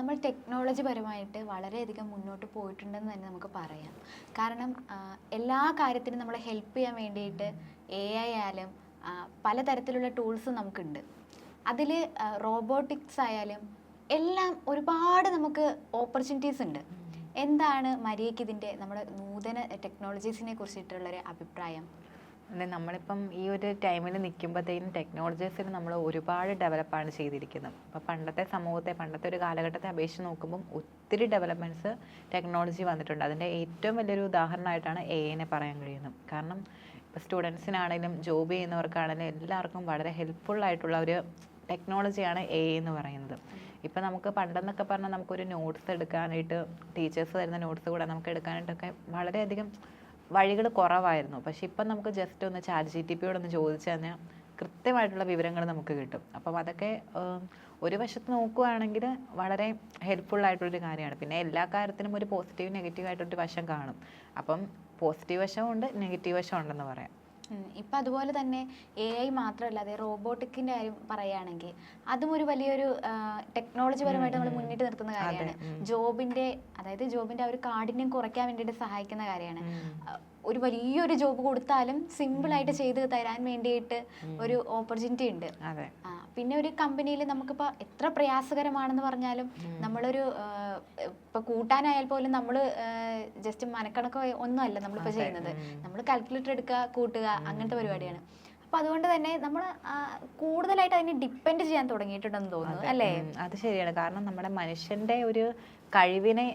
നമ്മൾ ടെക്നോളജി പരമായിട്ട് വളരെയധികം മുന്നോട്ട് പോയിട്ടുണ്ടെന്ന് തന്നെ നമുക്ക് പറയാം. കാരണം എല്ലാ കാര്യത്തിനും നമ്മളെ ഹെൽപ്പ് ചെയ്യാൻ വേണ്ടിയിട്ട് AI ആയാലും പലതരത്തിലുള്ള ടൂൾസും നമുക്കുണ്ട്. അതിൽ റോബോട്ടിക്സ് ആയാലും എല്ലാം ഒരുപാട് നമുക്ക് ഓപ്പർച്യൂണിറ്റീസ് ഉണ്ട്. എന്താണ് മരിയയ്ക്ക് ഇതിൻ്റെ നമ്മുടെ നൂതന ടെക്നോളജീസിനെ കുറിച്ചിട്ടുള്ളൊരു അഭിപ്രായം? നമ്മളിപ്പം ഈ ഒരു ടൈമിൽ നിൽക്കുമ്പോഴത്തേക്കും ടെക്നോളജീസിൽ നമ്മൾ ഒരുപാട് ഡെവലപ്പാണ് ചെയ്തിരിക്കുന്നത്. അപ്പോൾ പണ്ടത്തെ ഒരു കാലഘട്ടത്തെ അപേക്ഷിച്ച് നോക്കുമ്പം ഒത്തിരി ഡെവലപ്മെൻറ്റ്സ് ടെക്നോളജി വന്നിട്ടുണ്ട്. അതിൻ്റെ ഏറ്റവും വലിയൊരു ഉദാഹരണമായിട്ടാണ് AI പറയാൻ കഴിയുന്നത്. കാരണം ഇപ്പോൾ സ്റ്റുഡൻസിനാണെങ്കിലും ജോബ് ചെയ്യുന്നവർക്കാണെങ്കിലും എല്ലാവർക്കും വളരെ ഹെൽപ്ഫുള്ളായിട്ടുള്ള ഒരു ടെക്നോളജിയാണ് AI എന്ന് പറയുന്നത്. ഇപ്പം നമുക്ക് പണ്ടെന്നൊക്കെ പറഞ്ഞാൽ നമുക്കൊരു നോട്ട്സ് എടുക്കാനായിട്ട് ടീച്ചേഴ്സ് തരുന്ന നോട്ട്സ് കൂടെ നമുക്ക് എടുക്കാനായിട്ടൊക്കെ വളരെയധികം വഴികൾ കുറവായിരുന്നു. പക്ഷെ ഇപ്പം നമുക്ക് ജസ്റ്റ് ഒന്ന് ChatGPT ഒന്ന് ചോദിച്ചു കഴിഞ്ഞാൽ കൃത്യമായിട്ടുള്ള വിവരങ്ങൾ നമുക്ക് കിട്ടും. അപ്പം അതൊക്കെ ഒരു വശത്ത് നോക്കുകയാണെങ്കിൽ വളരെ ഹെൽപ്ഫുള്ളായിട്ടുള്ളൊരു കാര്യമാണ്. പിന്നെ എല്ലാ കാര്യത്തിനും ഒരു പോസിറ്റീവ് നെഗറ്റീവ് ആയിട്ടൊരു വശം കാണും. അപ്പം പോസിറ്റീവ് വശമുണ്ട്, നെഗറ്റീവ് വശം ഉണ്ടെന്ന് പറയാം. ഇപ്പം അതുപോലെ തന്നെ AI മാത്രമല്ല, അതെ റോബോട്ടിക്കിൻ്റെ കാര്യം പറയുകയാണെങ്കിൽ അതും ഒരു വലിയൊരു ടെക്നോളജി പരമായിട്ട് നമ്മൾ മുന്നിട്ട് നിർത്തുന്ന കാര്യമാണ്. അതായത് ജോബിൻ്റെ ആ ഒരു കാഠിന്യം കുറയ്ക്കാൻ വേണ്ടിയിട്ട് സഹായിക്കുന്ന കാര്യമാണ്. ഒരു വലിയൊരു ജോബ് കൊടുത്താലും സിമ്പിളായിട്ട് ചെയ്ത് തരാൻ വേണ്ടിയിട്ട് ഒരു ഓപ്പർച്യൂണിറ്റി ഉണ്ട്. പിന്നെ ഒരു കമ്പനിയിൽ നമുക്കിപ്പോൾ എത്ര പ്രയാസകരമാണെന്ന് പറഞ്ഞാലും നമ്മളൊരു ഇപ്പം കൂട്ടാനായാൽ പോലും നമ്മൾ ജസ്റ്റ് മനക്കണക്കോ ഒന്നും അല്ല നമ്മളിപ്പോൾ ചെയ്യുന്നത്. നമ്മൾ കാൽക്കുലേറ്റർ എടുക്കുക, കൂട്ടുക, അങ്ങനത്തെ പരിപാടിയാണ്. അപ്പം അതുകൊണ്ട് തന്നെ നമ്മൾ കൂടുതലായിട്ട് അതിനെ ഡിപ്പെൻഡ് ചെയ്യാൻ തുടങ്ങിയിട്ടുണ്ടെന്ന് തോന്നുന്നു, അല്ലേ? അത് ശരിയാണ്. കാരണം നമ്മുടെ മനുഷ്യൻ്റെ ഒരു കഴിവിനെ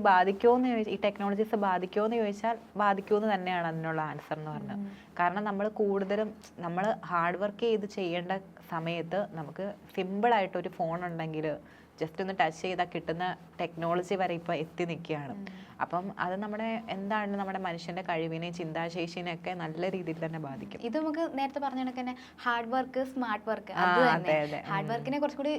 ബാധിക്കുമോയെന്ന് ചോദിച്ചാൽ, ഈ ടെക്നോളജീസ് ബാധിക്കുമോയെന്ന് ചോദിച്ചാൽ ബാധിക്കുമെന്ന് തന്നെയാണ് അതിനുള്ള ആൻസർ എന്ന് പറഞ്ഞത്. കാരണം നമ്മൾ കൂടുതലും നമ്മൾ ഹാർഡ് വർക്ക് ചെയ്ത് ചെയ്യേണ്ട സമയത്ത് നമുക്ക് സിമ്പിളായിട്ടൊരു ഫോൺ ഉണ്ടെങ്കിൽ ജസ്റ്റ് ഒന്ന് ടച്ച് ചെയ്താൽ കിട്ടുന്ന ടെക്നോളജി വരെ ഇപ്പോൾ എത്തി നിൽക്കുകയാണ്. അപ്പം അത് നമ്മുടെ മനുഷ്യൻ്റെ കഴിവിനെയും ചിന്താശേഷിനെയും ഒക്കെ നല്ല രീതിയിൽ തന്നെ ബാധിക്കും. ഇത് നമുക്ക് നേരത്തെ പറഞ്ഞ കണക്ക് തന്നെ ഹാർഡ് വർക്ക്, സ്മാർട്ട് വർക്ക്, അത് തന്നെ ഹാർഡ് വർക്കിനെ കുറച്ചുകൂടി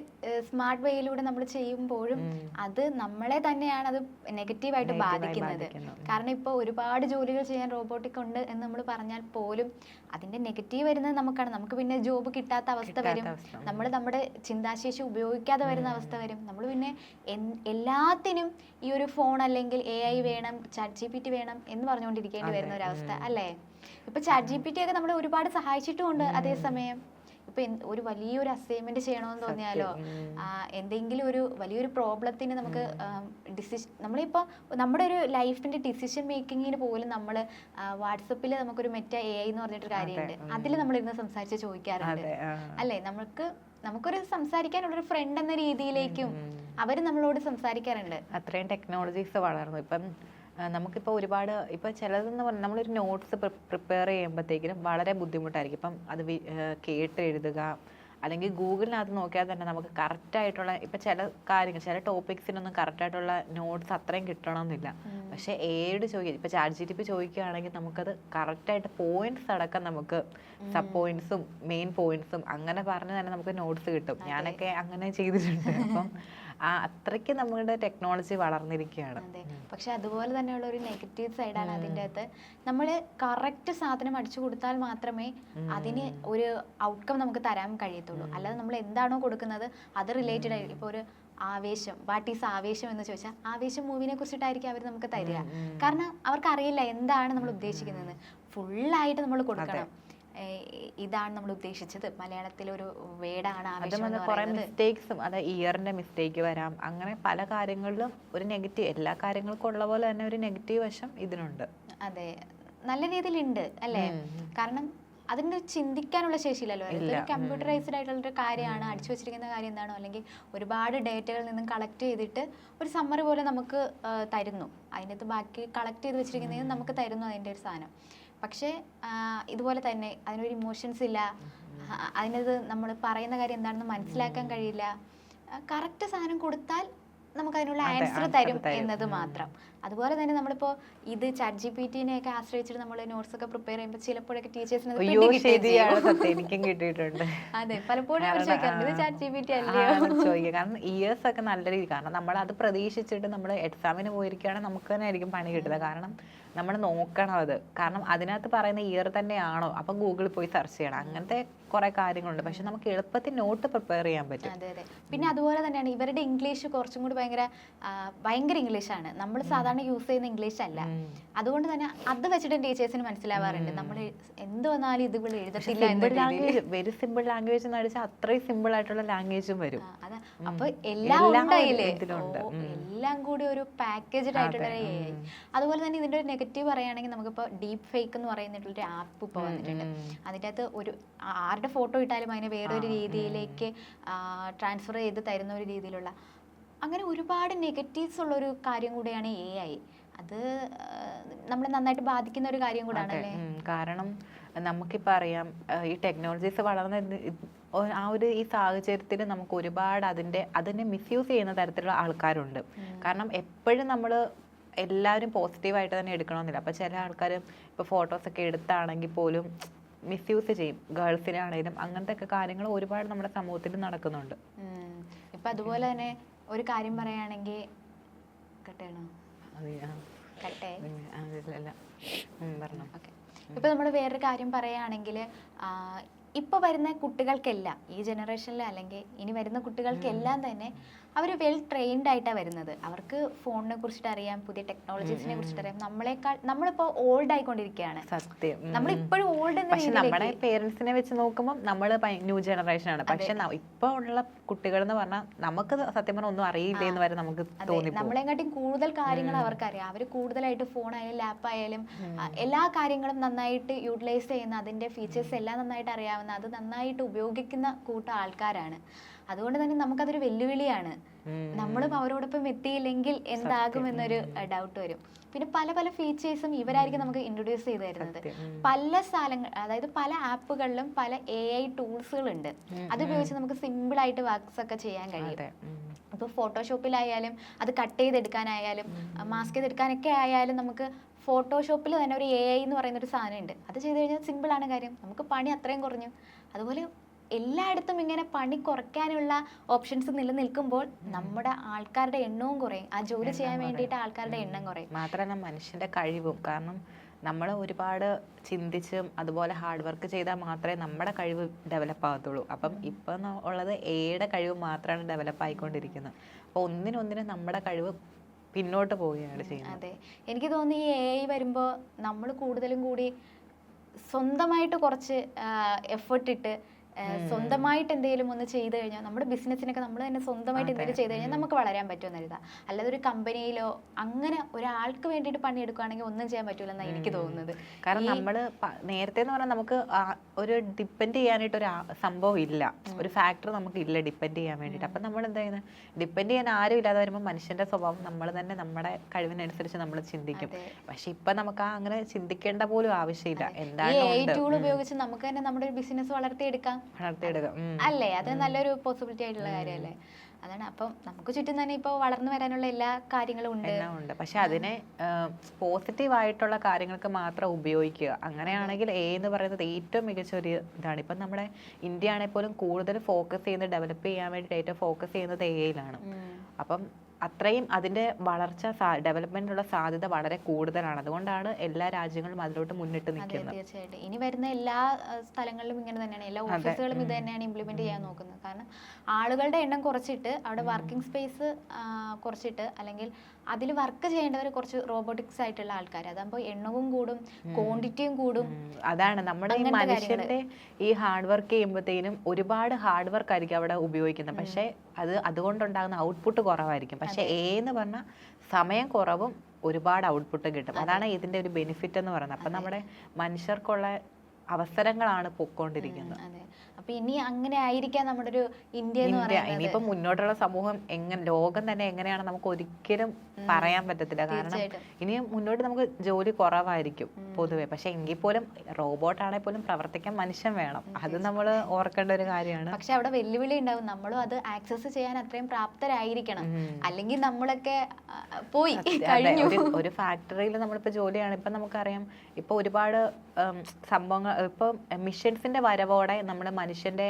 സ്മാർട്ട് വേയിലൂടെ നമ്മൾ ചെയ്യുമ്പോഴും അത് നമ്മളെ തന്നെയാണ് അത് നെഗറ്റീവായിട്ട് ബാധിക്കുന്നത്. കാരണം ഇപ്പോൾ ഒരുപാട് ജോലികൾ ചെയ്യാൻ റോബോട്ടിക് ഉണ്ട് എന്ന് നമ്മൾ പറഞ്ഞാൽ പോലും അതിന്റെ നെഗറ്റീവ് വരുന്നത് നമുക്കാണ്. നമുക്ക് പിന്നെ ജോബ് കിട്ടാത്ത അവസ്ഥ വരും, നമ്മൾ നമ്മുടെ ചിന്താശേഷി ഉപയോഗിക്കാതെ വരുന്ന അവസ്ഥ വരും. നമ്മൾ പിന്നെ എല്ലാത്തിനും ഈ ഒരു ഫോൺ അല്ലെങ്കിൽ AI വേണം, ChatGPT വേണം എന്ന് പറഞ്ഞുകൊണ്ടിരിക്കേണ്ടി വരുന്ന ഒരു അവസ്ഥ, അല്ലേ? ഇപ്പൊ ChatGPT ഒക്കെ നമ്മളെ ഒരുപാട് സഹായിച്ചിട്ടുമുണ്ട്. അതേസമയം ഇപ്പൊ ഒരു വലിയൊരു അസൈൻമെന്റ് ചെയ്യണമെന്ന് തോന്നിയാലോ, എന്തെങ്കിലും ഒരു വലിയൊരു പ്രോബ്ലത്തിന് നമുക്ക് നമ്മളിപ്പോൾ നമ്മുടെ ഒരു ലൈഫിന്റെ ഡിസിഷൻ മേക്കിങ്ങിന് പോലും നമ്മൾ വാട്സപ്പിൽ നമുക്കൊരു AI എന്ന് പറഞ്ഞിട്ടൊരു കാര്യമുണ്ട്. അതിൽ നമ്മളിരുന്ന് സംസാരിച്ച് ചോദിക്കാറുണ്ട്, അല്ലേ? നമുക്കൊരു സംസാരിക്കാനുള്ളൊരു ഫ്രണ്ട് എന്ന രീതിയിലേക്കും അവർ നമ്മളോട് സംസാരിക്കാറുണ്ട്. അത്രയും ടെക്നോളജീസ് വളർന്നു. ഇപ്പം നമുക്കിപ്പോൾ ഒരുപാട് ഇപ്പോൾ ചിലതെന്ന് പറഞ്ഞാൽ നമ്മളൊരു നോട്ട്സ് പ്രിപ്പയർ ചെയ്യുമ്പോഴത്തേക്കിനും വളരെ ബുദ്ധിമുട്ടായിരിക്കും. ഇപ്പം അത് കേട്ട് എഴുതുക അല്ലെങ്കിൽ ഗൂഗിളിനകത്ത് നോക്കിയാൽ തന്നെ നമുക്ക് കറക്റ്റായിട്ടുള്ള ഇപ്പം ചില ടോപ്പിക്സിനൊന്നും കറക്റ്റായിട്ടുള്ള നോട്ട്സ് അത്രയും കിട്ടണമെന്നില്ല. പക്ഷേ ഏട് ചോദിക്കുക, ഇപ്പം ChatGPT ചോദിക്കുകയാണെങ്കിൽ നമുക്കത് കറക്റ്റായിട്ട് പോയിന്റ്സ് അടക്കം നമുക്ക് സബ് പോയിന്റ്സും മെയിൻ പോയിന്റ്സും അങ്ങനെ പറഞ്ഞ് തന്നെ നമുക്ക് നോട്ട്സ് കിട്ടും. ഞാനൊക്കെ അങ്ങനെ ചെയ്തിട്ടുണ്ട്. അപ്പം അത്രയ്ക്ക് നമ്മുടെ ടെക്നോളജി വളർന്നിരിക്കുകയാണ്. പക്ഷെ അതുപോലെ തന്നെയുള്ള ഒരു നെഗറ്റീവ് സൈഡാണ് അതിൻ്റെ അകത്ത്. നമ്മൾ കറക്റ്റ് സാധനം അടിച്ചു കൊടുത്താൽ മാത്രമേ അതിന് ഒരു ഔട്ട്കം നമുക്ക് തരാൻ കഴിയത്തുള്ളൂ. അല്ലാതെ നമ്മൾ എന്താണോ കൊടുക്കുന്നത് അത് റിലേറ്റഡ് ആയി ഇപ്പോൾ ഒരു ആവേശം, വാട്ട് ഈസ് ആവേശം എന്ന് ചോദിച്ചാൽ ആവേശം മൂവിനെ കുറിച്ചിട്ടായിരിക്കും അവർ നമുക്ക് തരിക. കാരണം അവർക്കറിയില്ല എന്താണ് നമ്മൾ ഉദ്ദേശിക്കുന്നത്. ഫുള്ളായിട്ട് നമ്മൾ കൊടുക്കണം. ഇതാണ് നമ്മൾ ഉദ്ദേശിച്ചത്, മലയാളത്തിലൊരു വേർഡാണ് ആവേശം. മിസ്റ്റേക്സും ഇയറിന്റെ മിസ്റ്റേക്ക് വരാം. അങ്ങനെ പല കാര്യങ്ങളിലും ഒരു നെഗറ്റീവ്, എല്ലാ കാര്യങ്ങൾക്കും ഉള്ള പോലെ തന്നെ ഒരു നെഗറ്റീവ് വശം ഇതിനുണ്ട്. അതെ, നല്ല രീതിയിലുണ്ട്, അല്ലേ? കാരണം അതിന് ചിന്തിക്കാനുള്ള ശേഷിയില്ലല്ലോ. ഇതൊരു കമ്പ്യൂട്ടറൈസ്ഡ് ആയിട്ടുള്ളൊരു കാര്യമാണ്. അടിച്ചു വെച്ചിരിക്കുന്ന കാര്യം എന്താണോ അല്ലെങ്കിൽ ഒരുപാട് ഡേറ്റകളിൽ നിന്നും കളക്ട് ചെയ്തിട്ട് ഒരു സമ്മറി പോലെ നമുക്ക് തരുന്നു. അതിനകത്ത് ബാക്കി കളക്ട് ചെയ്ത് വെച്ചിരിക്കുന്നതിന് നമുക്ക് തരുന്നു അതിൻ്റെ ഒരു സാധനം. പക്ഷേ ഇതുപോലെ തന്നെ അതിനൊരു ഇമോഷൻസ് ഇല്ല. അതിനത് നമ്മൾ പറയുന്ന കാര്യം എന്താണെന്ന് മനസ്സിലാക്കാൻ കഴിയില്ല. കറക്റ്റ് സാധനം കൊടുത്താൽ നമുക്ക് അതിനുള്ള ആൻസർ തരും എന്നത് മാത്രം. അതുപോലെ തന്നെ നമ്മളിപ്പോൾ ഇത് ChatGPT-നെയൊക്കെ ആശ്രയിച്ചിട്ട് നമ്മൾ നോട്ട്സ് ഒക്കെ പ്രിപ്പയർ ചെയ്യുമ്പോൾ ചിലപ്പോഴൊക്കെ ടീച്ചേഴ്സിന് എനിക്കും കിട്ടിയിട്ടുണ്ട്. അതെ, പലപ്പോഴും ചോദിക്കാറുണ്ട് ഇത് ChatGPT അല്ലയോ ചോദിക്കുക. കാരണം ഇയേഴ്സ് ഒക്കെ നല്ല രീതി, കാരണം നമ്മൾ അത് പ്രതീക്ഷിച്ചിട്ട് നമ്മൾ എക്സാമിന് പോയിരിക്കുകയാണെങ്കിൽ നമുക്ക് തന്നെ ആയിരിക്കും പണി കിട്ടുന്നത്. കാരണം നമ്മൾ നോക്കണം അത്. കാരണം അതിനകത്ത് പറയുന്ന ഇയർ തന്നെയാണോ, അപ്പം ഗൂഗിളിൽ പോയി സെർച്ച് ചെയ്യണം. അങ്ങനത്തെ കുറെ കാര്യങ്ങളുണ്ട്, പക്ഷെ നമുക്ക് എളുപ്പത്തിൽ നോട്ട് പ്രിപ്പയർ ചെയ്യാൻ പറ്റും. അതെ അതെ. പിന്നെ അതുപോലെ തന്നെയാണ് ഇവരുടെ ഇംഗ്ലീഷ് കുറച്ചും കൂടി ഭയങ്കര ഇംഗ്ലീഷാണ്, നമ്മൾ സാധാരണ യൂസ് ചെയ്യുന്ന ഇംഗ്ലീഷ് അല്ല. അതുകൊണ്ട് തന്നെ അത് വെച്ചിട്ട് ടീച്ചേഴ്സിന് മനസ്സിലാവാറുണ്ട് നമ്മൾ എന്ത് വന്നാലും ഇത് ഇവിടെ എഴുതത്തില്ല. വെരി സിമ്പിൾ ലാംഗ്വേജ് എന്ന് വെച്ചാൽ അത്രയും സിമ്പിൾ ആയിട്ടുള്ള ലാംഗ്വേജും വരും. അതെ, അപ്പൊ എല്ലാം കൂടി ഒരു പാക്കേജ്ഡ് ആയിട്ടുള്ള AI. അതുപോലെ തന്നെ ഇതിന്റെ ഒരു നെഗറ്റീവ് പറയുകയാണെങ്കിൽ നമുക്കിപ്പോ ഡീപ് ഫേക്ക് എന്ന് പറയുന്നിട്ടുള്ളൊരു ആപ്പ് ഇപ്പോൾ വന്നിട്ടുണ്ട്. അതിൻ്റെ അകത്ത് ആരുടെ ഫോട്ടോ ഇട്ടാലും അതിനെ വേറൊരു രീതിയിലേക്ക് ട്രാൻസ്ഫർ ചെയ്ത് തരുന്ന ഒരു രീതിയിലുള്ള അങ്ങനെ ഒരുപാട് നെഗറ്റീവ്സ് ഉള്ള ഒരു കാര്യം കൂടിയാണ് AI. അത് നമ്മളെ നന്നായിട്ട് ബാധിക്കുന്ന ഒരു കാര്യം കൂടാണല്ലേ. കാരണം നമുക്കിപ്പോൾ അറിയാം ഈ ടെക്നോളജീസ് വളർന്ന ആ ഒരു ഈ സാഹചര്യത്തിൽ നമുക്ക് ഒരുപാട് അതിനെ മിസ്യൂസ് ചെയ്യുന്ന തരത്തിലുള്ള ആൾക്കാരുണ്ട്. കാരണം എപ്പോഴും നമ്മൾ എല്ലാവരും പോസിറ്റീവായിട്ട് തന്നെ എടുക്കണമെന്നില്ല. അപ്പോൾ ചില ആൾക്കാർ ഇപ്പോൾ ഫോട്ടോസൊക്കെ എടുത്താണെങ്കിൽ പോലും മിസ്യൂസ് ചെയ്യും, ഗേൾസിനെ ആണെങ്കിലും അങ്ങനത്തെ ഒക്കെ കാര്യങ്ങൾ ഒരുപാട് നമ്മുടെ സമൂഹത്തിൽ നടക്കുന്നുണ്ട്. ഇപ്പം അതുപോലെ തന്നെ ഒരു കാര്യം പറയുകയാണെങ്കിൽ ഇപ്പൊ നമ്മൾ വേറൊരു കാര്യം പറയുകയാണെങ്കിൽ ഇപ്പൊ വരുന്ന കുട്ടികൾക്കെല്ലാം ഈ ജനറേഷനിൽ അല്ലെങ്കിൽ ഇനി വരുന്ന കുട്ടികൾക്കെല്ലാം തന്നെ അവർ വെൽ ട്രെയിൻഡ് ആയിട്ടാണ് വരുന്നത്. അവർക്ക് ഫോണിനെ കുറിച്ചിട്ട് അറിയാം, പുതിയ ടെക്നോളജീസിനെ കുറിച്ചിട്ട് അറിയാം. നമ്മളിപ്പോ ഓൾഡ് ആയിക്കൊണ്ടിരിക്കുകയാണ്. സത്യം, നമ്മളിപ്പോഴും ഓൾഡ്. പക്ഷെ നമ്മുടെ പേരൻസിനെ വെച്ച് നോക്കുമ്പോൾ നമ്മൾ ന്യൂ ജനറേഷൻ ആണ്. പക്ഷെ ഇപ്പൊ ഉള്ള കുട്ടികൾ എന്ന് പറഞ്ഞാൽ നമുക്ക് സത്യം പറഞ്ഞാൽ ഒന്നും അറിയില്ല എന്ന് വരെ നമുക്ക് തോന്നി. നമ്മളെക്കാട്ടും കൂടുതൽ കാര്യങ്ങൾ അവർക്കറിയാം. അവർ കൂടുതലായിട്ട് ഫോണായാലും ലാപ്പായാലും എല്ലാ കാര്യങ്ങളും നന്നായിട്ട് യൂട്ടിലൈസ് ചെയ്യുന്ന, അതിന്റെ ഫീച്ചേഴ്സ് എല്ലാം നന്നായിട്ട് അറിയാവുന്ന, അത് നന്നായിട്ട് ഉപയോഗിക്കുന്ന കൂട്ടം ആൾക്കാരാണ്. അതുകൊണ്ട് തന്നെ നമുക്കതൊരു വെല്ലുവിളിയാണ്. നമ്മളും അവരോടൊപ്പം എത്തിയില്ലെങ്കിൽ എന്താകുമെന്നൊരു ഡൗട്ട് വരും. പിന്നെ പല പല ഫീച്ചേഴ്സും ഇവരായിരിക്കും നമുക്ക് ഇൻട്രൊഡ്യൂസ് ചെയ്ത് തരുന്നത്. പല സ്ഥലങ്ങൾ, അതായത് പല ആപ്പുകളിലും പല AI ടൂൾസുകളുണ്ട്. അത് ഉപയോഗിച്ച് നമുക്ക് സിമ്പിൾ ആയിട്ട് വർക്ക്സ് ഒക്കെ ചെയ്യാൻ കഴിയും. ഇപ്പോൾ ഫോട്ടോഷോപ്പിലായാലും അത് കട്ട് ചെയ്തെടുക്കാനായാലും മാസ്ക് ചെയ്തെടുക്കാനൊക്കെ ആയാലും നമുക്ക് ഫോട്ടോഷോപ്പിൽ തന്നെ ഒരു AI എന്ന് പറയുന്ന ഒരു സാധനം ഉണ്ട്. അത് ചെയ്ത് കഴിഞ്ഞാൽ സിമ്പിളാണ് കാര്യം, നമുക്ക് പണി അത്രയും കുറഞ്ഞു. അതുപോലെ എല്ലായിടത്തും ഇങ്ങനെ പണി കുറയ്ക്കാനുള്ള ഓപ്ഷൻസ് നിലനിൽക്കുമ്പോൾ നമ്മുടെ ആൾക്കാരുടെ എണ്ണവും കുറയും, ആ ജോലി ചെയ്യാൻ വേണ്ടിയിട്ട് ആൾക്കാരുടെ എണ്ണം കുറയും. മാത്രമല്ല മനുഷ്യന്റെ കഴിവും, കാരണം നമ്മൾ ഒരുപാട് ചിന്തിച്ചും അതുപോലെ ഹാർഡ് വർക്ക് ചെയ്താൽ മാത്രമേ നമ്മുടെ കഴിവ് ഡെവലപ്പ് ആകത്തുള്ളൂ. അപ്പം ഇപ്പം ഉള്ളത് എയുടെ കഴിവ് മാത്രമാണ് ഡെവലപ്പ് ആയിക്കൊണ്ടിരിക്കുന്നത്. അപ്പോൾ ഒന്നിനൊന്നിനും നമ്മുടെ കഴിവ് പിന്നോട്ട് പോവുകയാണ് ചെയ്യുന്നത്. അതെ, എനിക്ക് തോന്നുന്നു ഈ AI വരുമ്പോൾ നമ്മൾ കൂടുതലും കൂടി സ്വന്തമായിട്ട് കുറച്ച് എഫേർട്ട് ഇട്ട് സ്വന്തമായിട്ട് എന്തെങ്കിലും ഒന്ന് ചെയ്തു കഴിഞ്ഞാൽ നമ്മുടെ ബിസിനസ്സിനൊക്കെ നമ്മൾ തന്നെ സ്വന്തമായിട്ട് എന്തെങ്കിലും ചെയ്തു കഴിഞ്ഞാൽ നമുക്ക് വളരാൻ പറ്റുമെന്ന് കരുതാം. അല്ലാതെ ഒരു കമ്പനിയിലോ അങ്ങനെ ഒരാൾക്ക് വേണ്ടിയിട്ട് പണിയെടുക്കുകയാണെങ്കിൽ ഒന്നും ചെയ്യാൻ പറ്റൂലെന്നാണ് എനിക്ക് തോന്നുന്നത്. കാരണം നമ്മൾ നേരത്തെ എന്ന് പറഞ്ഞാൽ നമുക്ക് ഒരു ഡിപ്പെൻഡ് ചെയ്യാനായിട്ട് ഒരു സംഭവം ഇല്ല, ഒരു ഫാക്ടർ നമുക്ക് ഇല്ല ഡിപ്പെൻഡ് ചെയ്യാൻ വേണ്ടിയിട്ട്. അപ്പം നമ്മൾ എന്താ ചെയ്യുന്നത്, ഡിപ്പെൻഡ് ചെയ്യാൻ ആരും ഇല്ലാതെ വരുമ്പോൾ മനുഷ്യന്റെ സ്വഭാവം നമ്മൾ തന്നെ നമ്മുടെ കഴിവിനനുസരിച്ച് നമ്മൾ ചിന്തിക്കും. പക്ഷെ ഇപ്പൊ നമുക്ക് അങ്ങനെ ചിന്തിക്കേണ്ട പോലും ആവശ്യമില്ല. എന്താണ് ടൂൾ ഉപയോഗിച്ച് നമുക്ക് തന്നെ നമ്മുടെ ഒരു ബിസിനസ് വളർത്തിയെടുക്കാം അല്ലേ? അത് നല്ലൊരു പോസിബിലിറ്റി ആയിട്ടുള്ള കാര്യമല്ലേ? അതാണ്. അപ്പം നമുക്ക് ചുറ്റും തന്നെ ഇപ്പോൾ വളർന്നു വരാനുള്ള എല്ലാ കാര്യങ്ങളും ഉണ്ട്. പക്ഷെ അതിനെ പോസിറ്റീവ് ആയിട്ടുള്ള കാര്യങ്ങൾക്ക് മാത്രം ഉപയോഗിക്കുക. അങ്ങനെയാണെങ്കിൽ എന്ന് പറയുന്നത് ഏറ്റവും മികച്ച ഒരു ഇതാണ്. ഇപ്പം നമ്മുടെ ഇന്ത്യ ആണെങ്കിൽ പോലും കൂടുതൽ ഫോക്കസ് ചെയ്യുന്നത്, ഡെവലപ്പ് ചെയ്യാൻ വേണ്ടിയിട്ട് ഏറ്റവും ഫോക്കസ് ചെയ്യുന്നത് AI-യിലാണ്. അപ്പം അത്രയും അതിന്റെ വളർച്ച ഡെവലപ്മെന്റിനുള്ള സാധ്യത വളരെ കൂടുതലാണ്. അതുകൊണ്ടാണ് എല്ലാ രാജ്യങ്ങളും അതിലോട്ട് മുന്നിട്ട് നിൽക്കുന്നത്. തീർച്ചയായിട്ടും ഇനി വരുന്ന എല്ലാ സ്ഥലങ്ങളിലും ഇങ്ങനെ തന്നെയാണ്, എല്ലാ ഓഫീസുകളും ഇത് തന്നെയാണ് ഇംപ്ലിമെന്റ് ചെയ്യാൻ നോക്കുന്നത്. കാരണം ആളുകളുടെ എണ്ണം കുറച്ചിട്ട് അവിടെ വർക്കിംഗ് സ്പേസ് കുറച്ചിട്ട്, അല്ലെങ്കിൽ അതിൽ വർക്ക് ചെയ്യേണ്ടവർ കുറച്ച് റോബോട്ടിക്സ് ആയിട്ടുള്ള ആൾക്കാർ, അതാകുമ്പോൾ എണ്ണവും കൂടും, ക്വാണ്ടിറ്റിയും കൂടും. അതാണ് നമ്മുടെ ഈ മനുഷ്യന്റെ ഈ ഹാർഡ് വർക്ക് ചെയ്യുമ്പോഴത്തേനും ഒരുപാട് ഹാർഡ് വർക്ക് ആയിരിക്കും അവിടെ ഉപയോഗിക്കുന്നത്. പക്ഷെ അതുകൊണ്ടുണ്ടാകുന്ന ഔട്ട്പുട്ട് കുറവായിരിക്കും. പക്ഷെ എന്ന് പറഞ്ഞാൽ സമയം കുറവും ഒരുപാട് ഔട്ട്പുട്ട് കിട്ടും. അതാണ് ഇതിന്റെ ഒരു ബെനിഫിറ്റ് എന്ന് പറയുന്നത്. അപ്പൊ നമ്മുടെ മനുഷ്യർക്കുള്ള അവസരങ്ങളാണ് പൊക്കോണ്ടിരിക്കുന്നത്. അപ്പൊ ഇനി അങ്ങനെ ആയിരിക്കാം നമ്മുടെ ഒരു ഇന്ത്യ എന്ന് പറയുന്നത്. ഇനിയിപ്പോ മുന്നോട്ടുള്ള സമൂഹം ലോകം തന്നെ എങ്ങനെയാണ് നമുക്ക് ഒരിക്കലും പറയാൻ പറ്റത്തില്ല. കാരണം ഇനി മുന്നോട്ട് നമുക്ക് ജോലി കുറവായിരിക്കും പൊതുവെ. പക്ഷെ എങ്കിൽ പോലും റോബോട്ട് ആണെങ്കിൽ പോലും പ്രവർത്തിക്കാൻ മനുഷ്യൻ വേണം. അത് നമ്മൾ ഓർക്കേണ്ട ഒരു കാര്യമാണ്. പക്ഷെ അവിടെ വെല്ലുവിളി ഉണ്ടാവും, നമ്മളും അത് ആക്സസ് ചെയ്യാൻ അത്രയും പ്രാപ്തരായിരിക്കണം. അല്ലെങ്കിൽ നമ്മളൊക്കെ പോയി കഴിഞ്ഞു. ഒരു ഫാക്ടറിയിൽ നമ്മളിപ്പോ ജോലിയാണ്. ഇപ്പൊ നമുക്കറിയാം, ഇപ്പൊ ഒരുപാട് സംഭവങ്ങൾ, ഇപ്പൊ മിഷൻസിന്റെ വരവോടെ നമ്മുടെ മനുഷ്യന്റെ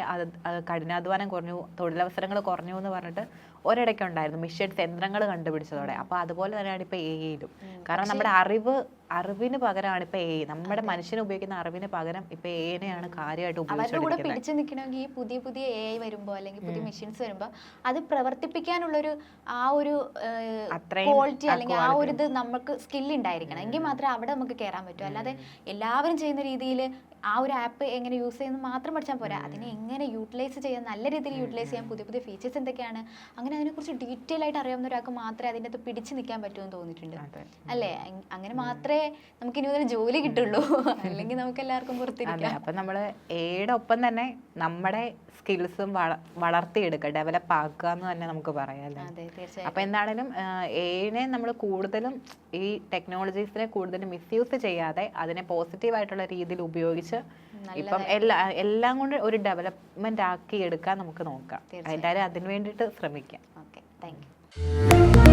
കഠിനാധ്വാനം കുറഞ്ഞു, തൊഴിലവസരങ്ങൾ കുറഞ്ഞു എന്ന് പറഞ്ഞിട്ട് ഒരിടയ്ക്ക് ഉണ്ടായിരുന്നു മിഷൻസ് യന്ത്രങ്ങൾ കണ്ടുപിടിച്ചതോടെ. അപ്പോൾ അതുപോലെ തന്നെയാണ് ഇപ്പോൾ എഐയിലും. കാരണം നമ്മുടെ അറിവിന് പകരമാണ് ഇപ്പൊ എ നമ്മുടെ മനുഷ്യന് ഉപയോഗിക്കുന്ന അറിവിന് പകരം ഇപ്പൊ എനെയാണ് കാര്യമായിട്ട് അവരുടെ കൂടെ പിടിച്ചു നിൽക്കണമെങ്കിൽ ഈ പുതിയ പുതിയ എ വരുമ്പോ അല്ലെങ്കിൽ പുതിയ മെഷീൻസ് വരുമ്പോ അത് പ്രവർത്തിപ്പിക്കാനുള്ളൊരു ആ ഒരു ക്വാളിറ്റി അല്ലെങ്കിൽ ആ ഒരു ഇത് നമുക്ക് സ്കിൽ ഉണ്ടായിരിക്കണം. എങ്കിൽ മാത്രമേ അവിടെ നമുക്ക് കയറാൻ പറ്റൂ. അല്ലാതെ എല്ലാവരും ചെയ്യുന്ന രീതിയിൽ ആ ഒരു ആപ്പ് എങ്ങനെ യൂസ് ചെയ്യുന്നത് മാത്രം പഠിച്ചാൽ പോരാ, അതിനെ എങ്ങനെ യൂട്ടിലൈസ് ചെയ്യാൻ, നല്ല രീതിയിൽ യൂട്ടിലൈസ് ചെയ്യാൻ, പുതിയ പുതിയ ഫീച്ചേഴ്സ് എന്തൊക്കെയാണ്, അങ്ങനെ അതിനെക്കുറിച്ച് ഡീറ്റെയിൽ ആയിട്ട് അറിയാവുന്ന ഒരാൾക്ക് മാത്രമേ അതിൻ്റെ അകത്ത് പിടിച്ചു നിൽക്കാൻ പറ്റുമെന്ന് തോന്നിയിട്ടുണ്ട്. അല്ലേ? അങ്ങനെ മാത്രമേ നമുക്ക് ഇനി മുതൽ ജോലി കിട്ടുള്ളൂ, അല്ലെങ്കിൽ നമുക്ക് എല്ലാവർക്കും പുറത്തിരിക്കാം. അപ്പൊ നമ്മള് എയുടെ ഒപ്പം തന്നെ നമ്മുടെ സ്കിൽസും വളർത്തിയെടുക്കുക, ഡെവലപ്പ് ആക്കുക എന്ന് തന്നെ നമുക്ക് പറയാം. അപ്പൊ എന്താണെങ്കിലും എനെ നമ്മൾ കൂടുതലും ഈ ടെക്നോളജീസിനെ കൂടുതലും മിസ്യൂസ് ചെയ്യാതെ അതിനെ പോസിറ്റീവായിട്ടുള്ള രീതിയിൽ ഉപയോഗിച്ച് ഇപ്പം എല്ലാം കൊണ്ട് ഒരു ഡെവലപ്മെന്റ് ആക്കി എടുക്കാൻ നമുക്ക് നോക്കാം. എന്തായാലും അതിന് വേണ്ടിയിട്ട് ശ്രമിക്കാം. Okay, thank you.